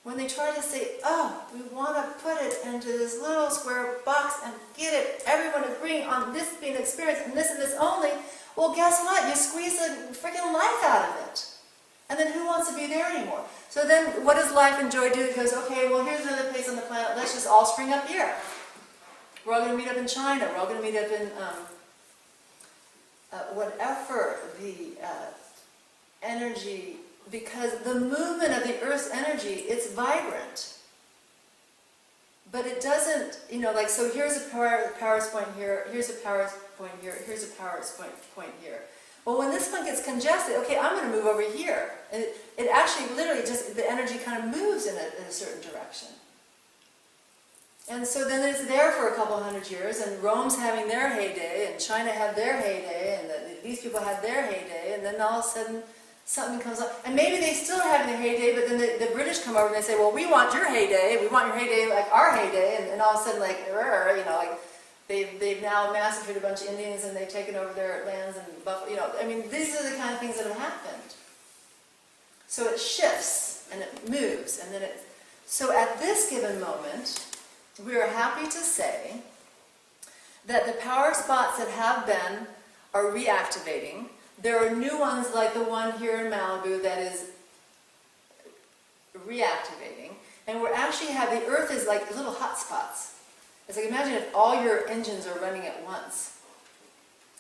when they try to say, oh, we want to put it into this little square box and get it, everyone agreeing on this being experienced and this only, well, guess what? You squeeze the freaking life out of it. And then who wants to be there anymore? So then what does life and joy do? It goes, okay, well, here's another place on the planet. Let's just all spring up here. We're all going to meet up in China. We're all going to meet up in whatever the energy, because the movement of the Earth's energy, it's vibrant. But it doesn't, like, so here's a power point here, here's a power point here, here's a power point here. Well, when this one gets congested, okay, I'm going to move over here. And it actually literally just, the energy kind of moves in a certain direction. And so then it's there for a couple hundred years, and Rome's having their heyday, and China had their heyday, and these people had their heyday, and then all of a sudden something comes up. And maybe they still are having their heyday, but then the British come over and they say, well, we want your heyday, we want your heyday like our heyday, and all of a sudden, like, they've now massacred a bunch of Indians, and they've taken over their lands and buffalo, I mean, these are the kind of things that have happened. So it shifts, and it moves, and then it... So at this given moment, we are happy to say that the power spots that have been are reactivating. There are new ones like the one here in Malibu that is reactivating. And we're actually the Earth is like little hot spots. It's like, imagine if all your engines are running at once.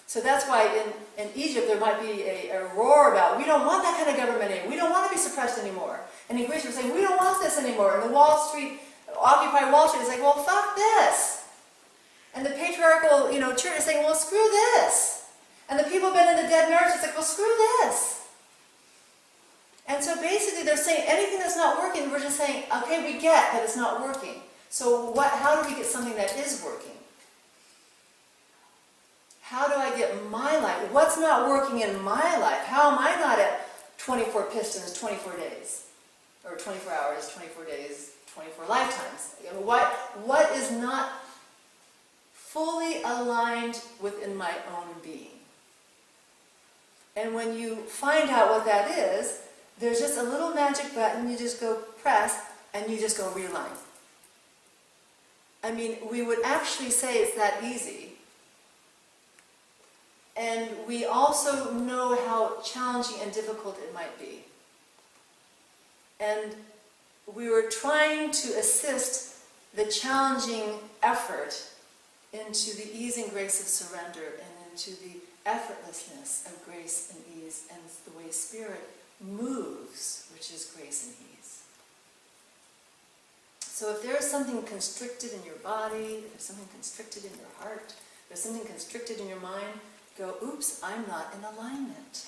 So that's why in Egypt there might be a roar about, we don't want that kind of government anymore. We don't want to be suppressed anymore. And in Greece we're saying, we don't want this anymore. And the Occupy Wall Street is like, well, fuck this. And the patriarchal, church is saying, well, screw this. And the people who've been in the dead marriage is like, well, screw this. And so basically they're saying anything that's not working, we're just saying, okay, we get that it's not working. So how do we get something that is working? How do I get my life? What's not working in my life? How am I not at 24 pistons, 24 days? Or 24 hours, 24 days, 24 lifetimes? What is not fully aligned within my own being? And when you find out what that is, there's just a little magic button you just go press, and you just go realign. I mean, we would actually say it's that easy. And we also know how challenging and difficult it might be. And we were trying to assist the challenging effort into the ease and grace of surrender, and into the effortlessness of grace and ease, and the way Spirit moves, which is grace and ease. So if there is something constricted in your body, there's something constricted in your heart, there's something constricted in your mind, go, oops, I'm not in alignment.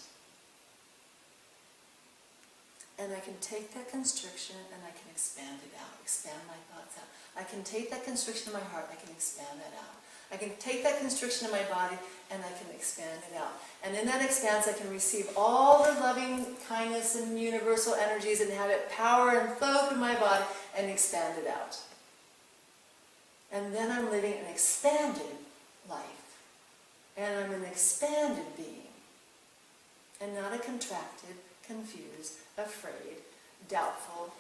And I can take that constriction and I can expand it out, expand my thoughts out. I can take that constriction in my heart, I can expand that out. I can take that constriction in my body and I can expand it out. And in that expanse I can receive all the loving kindness and universal energies and have it power and flow through my body and expand it out. And then I'm living an expanded life. And I'm an expanded being. And not a contracted, confused, afraid, doubtful,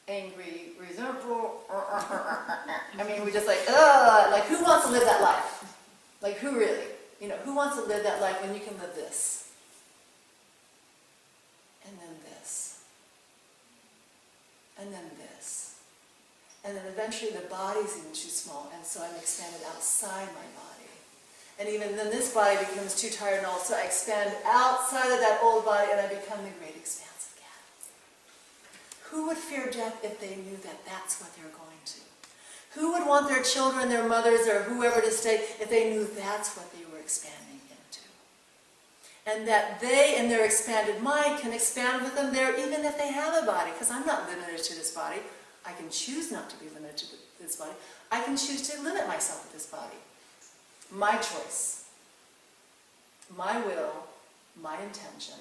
angry, resentful. I mean, we just like who wants to live that life? Like, who really? Who wants to live that life when you can live this? And then this. And then this. And then eventually the body's even too small, and so I'm expanded outside my body. And even then this body becomes too tired and old, so I expand outside of that old body and I become the great expanse again. Who would fear death if they knew that that's what they're going to? Who would want their children, their mothers, or whoever to stay if they knew that's what they were expanding into? And that they, in their expanded mind, can expand with them there even if they have a body. Because I'm not limited to this body. I can choose not to be limited to this body. I can choose to limit myself with this body. My choice. My will. My intention.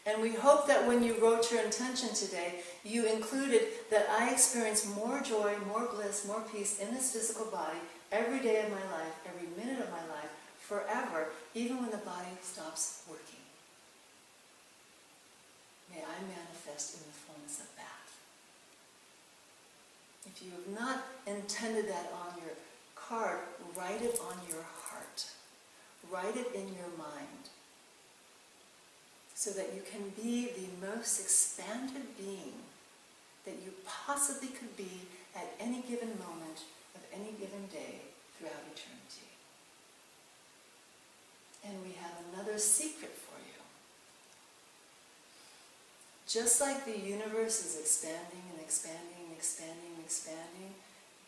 And we hope that when you wrote your intention today, you included that I experience more joy, more bliss, more peace in this physical body every day of my life, every minute of my life, forever, even when the body stops working. May I manifest in the fullness of that. If you have not intended that on your card, write it on your heart. Write it in your mind. So that you can be the most expanded being that you possibly could be at any given moment of any given day throughout eternity. And we have another secret for you. Just like the universe is expanding and expanding and expanding and expanding,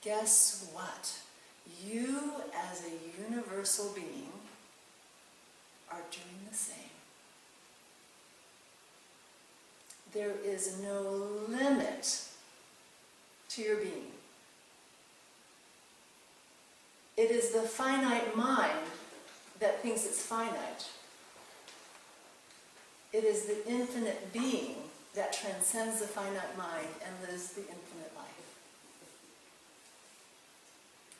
guess what? You as a universal being are doing the same. There is no limit to your being. It is the finite mind that thinks it's finite. It is the infinite being that transcends the finite mind and lives the infinite life.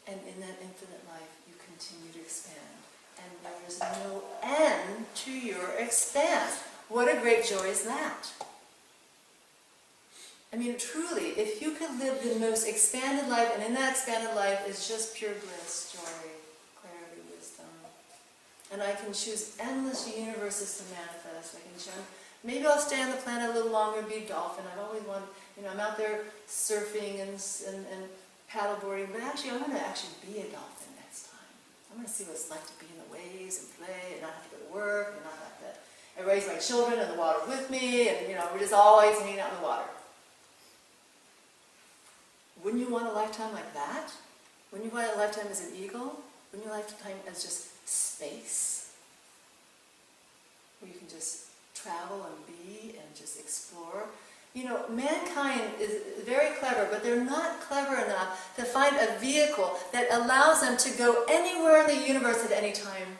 And in that infinite life, you continue to expand. And there is no end to your expanse. What a great joy is that? I mean, truly, if you could live the most expanded life, and in that expanded life is just pure bliss, joy, clarity, wisdom. And I can choose endless universes to manifest. I can choose, maybe I'll stay on the planet a little longer and be a dolphin. I've always wanted, I'm out there surfing and paddleboarding, but actually I'm going to actually be a dolphin next time. I'm going to see what it's like to be in the waves and play and not have to go to work and not have to, I raise my children in the water with me, and we're just always hanging out in the water. Wouldn't you want a lifetime like that? Wouldn't you want a lifetime as an eagle? Wouldn't you want a lifetime as just space? Where you can just travel and be and just explore. Mankind is very clever, but they're not clever enough to find a vehicle that allows them to go anywhere in the universe at any time.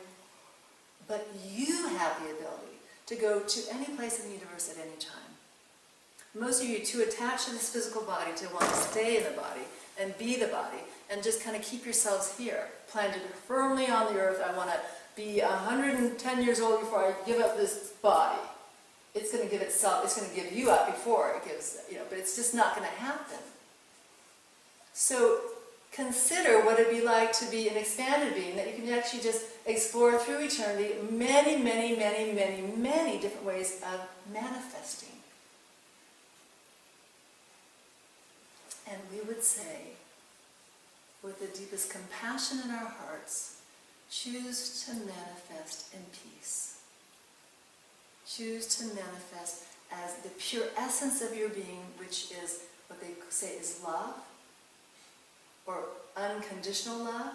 But you have the ability to go to any place in the universe at any time. Most of you are too attached to this physical body to want to stay in the body and be the body and just kind of keep yourselves here, planted firmly on the earth. I want to be 110 years old before I give up this body. It's going to give itself, it's going to give you up before it gives, but it's just not going to happen. So consider what it'd be like to be an expanded being, that you can actually just explore through eternity many, many, many, many, many different ways of manifesting. And we would say, with the deepest compassion in our hearts, choose to manifest in peace. Choose to manifest as the pure essence of your being, which is what they say is love, or unconditional love.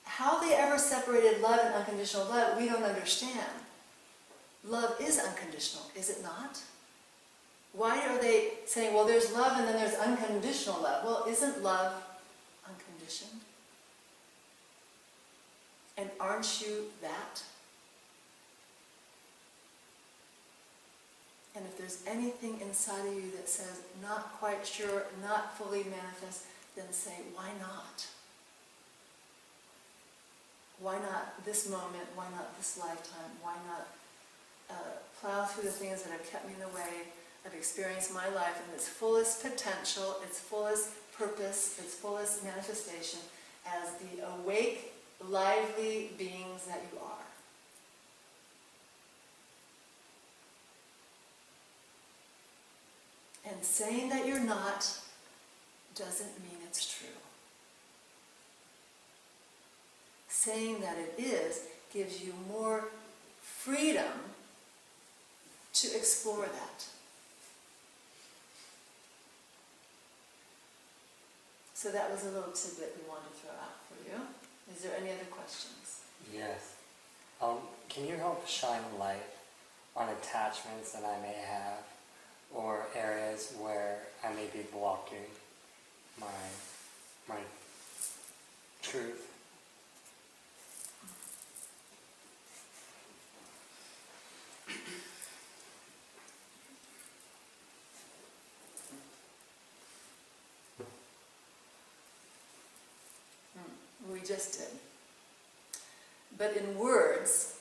How they ever separated love and unconditional love, we don't understand. Love is unconditional, is it not? Why are they saying, well, there's love and then there's unconditional love? Well, isn't love unconditioned? And aren't you that? And if there's anything inside of you that says, not quite sure, not fully manifest, then say, why not? Why not this moment? Why not this lifetime? Why not plow through the things that have kept me in the way? I've experienced my life in its fullest potential, its fullest purpose, its fullest manifestation as the awake, lively beings that you are. And saying that you're not doesn't mean it's true. Saying that it is gives you more freedom to explore that. So that was a little tidbit we wanted to throw out for you. Is there any other questions? Yes. Can you help shine light on attachments that I may have, or areas where I may be blocking my truth? We just did. But in words,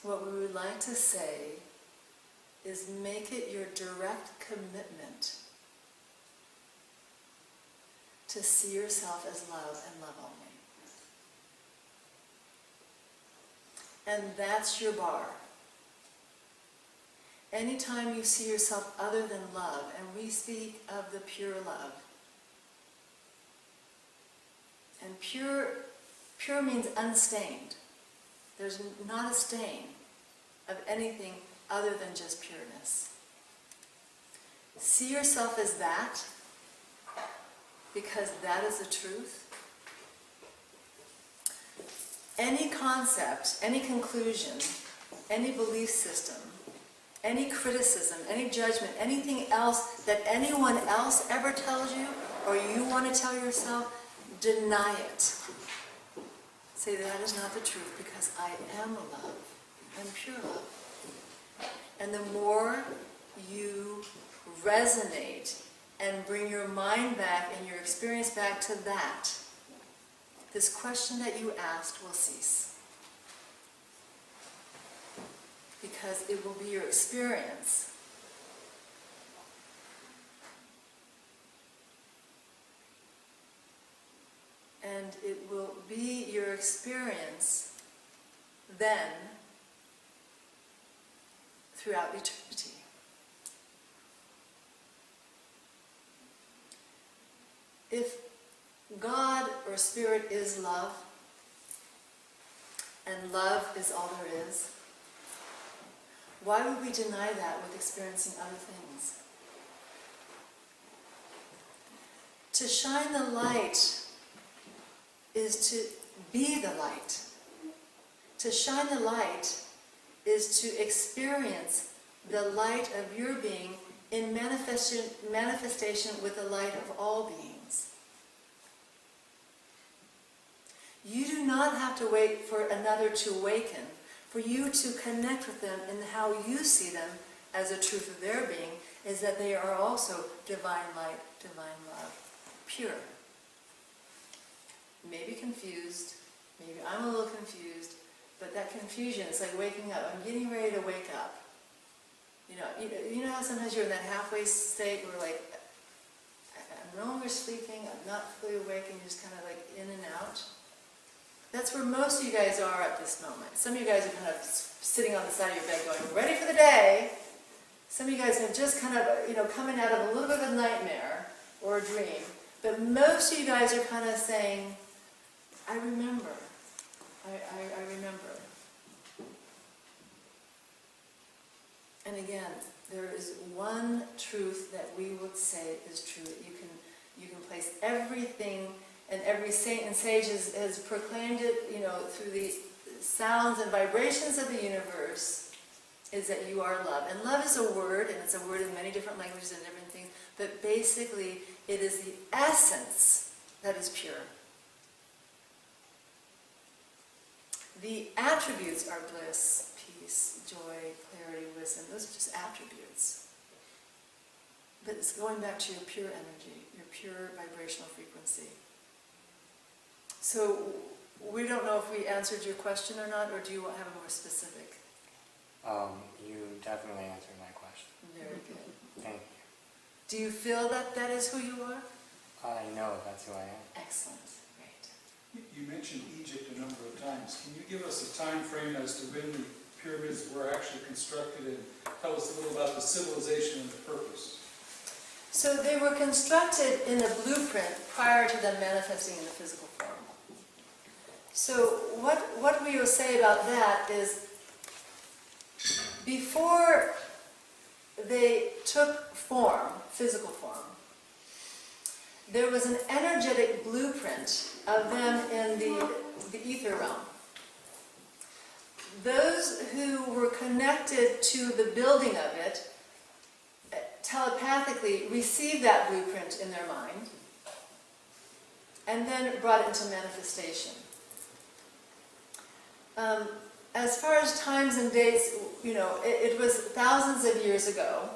what we would like to say is make it your direct commitment to see yourself as love and love only. And that's your bar. Anytime you see yourself other than love, and we speak of the pure love, and pure means unstained. There's not a stain of anything other than just pureness. See yourself as that, because that is the truth. Any concept, any conclusion, any belief system, any criticism, any judgment, anything else that anyone else ever tells you, or you want to tell yourself, deny it. Say that is not the truth, because I am love. I'm pure love. And the more you resonate and bring your mind back and your experience back to that, this question that you asked will cease. Because it will be your experience. And it will be your experience then throughout eternity. If God or Spirit is love, and love is all there is, why would we deny that with experiencing other things? To shine the light is to be the light. To shine the light is to experience the light of your being in manifestation with the light of all beings. You do not have to wait for another to awaken, for you to connect with them in how you see them as a truth of their being, is that they are also divine light, divine love, pure. Maybe confused, maybe I'm a little confused, but that confusion is like waking up. I'm getting ready to wake up. You know how sometimes you're in that halfway state where like, I'm no longer sleeping, I'm not fully awake, and you're just kind of like in and out? That's where most of you guys are at this moment. Some of you guys are kind of sitting on the side of your bed going, ready for the day. Some of you guys are just kind of, coming out of a little bit of a nightmare or a dream. But most of you guys are kind of saying, I remember. I remember. And again, there is one truth that we would say is true. You can place everything, and every saint and sage has proclaimed it, through the sounds and vibrations of the universe, is that you are love. And love is a word, and it's a word in many different languages and different things, but basically it is the essence that is pure. The attributes are bliss, peace, joy, clarity, wisdom. Those are just attributes. But it's going back to your pure energy, your pure vibrational frequency. So we don't know if we answered your question or not, or do you have a more specific? You definitely answered my question. Very good. Thank you. Do you feel that that is who you are? I know that's who I am. Excellent. Great. You mentioned Egypt a number of times. Can you give us a time frame as to when the pyramids were actually constructed, and tell us a little about the civilization and the purpose? So they were constructed in a blueprint prior to them manifesting in the physical form. So what we will say about that is, before they took form, physical form, there was an energetic blueprint of them in the ether realm. Those who were connected to the building of it telepathically received that blueprint in their mind and then brought it into manifestation. As far as times and dates, it was thousands of years ago,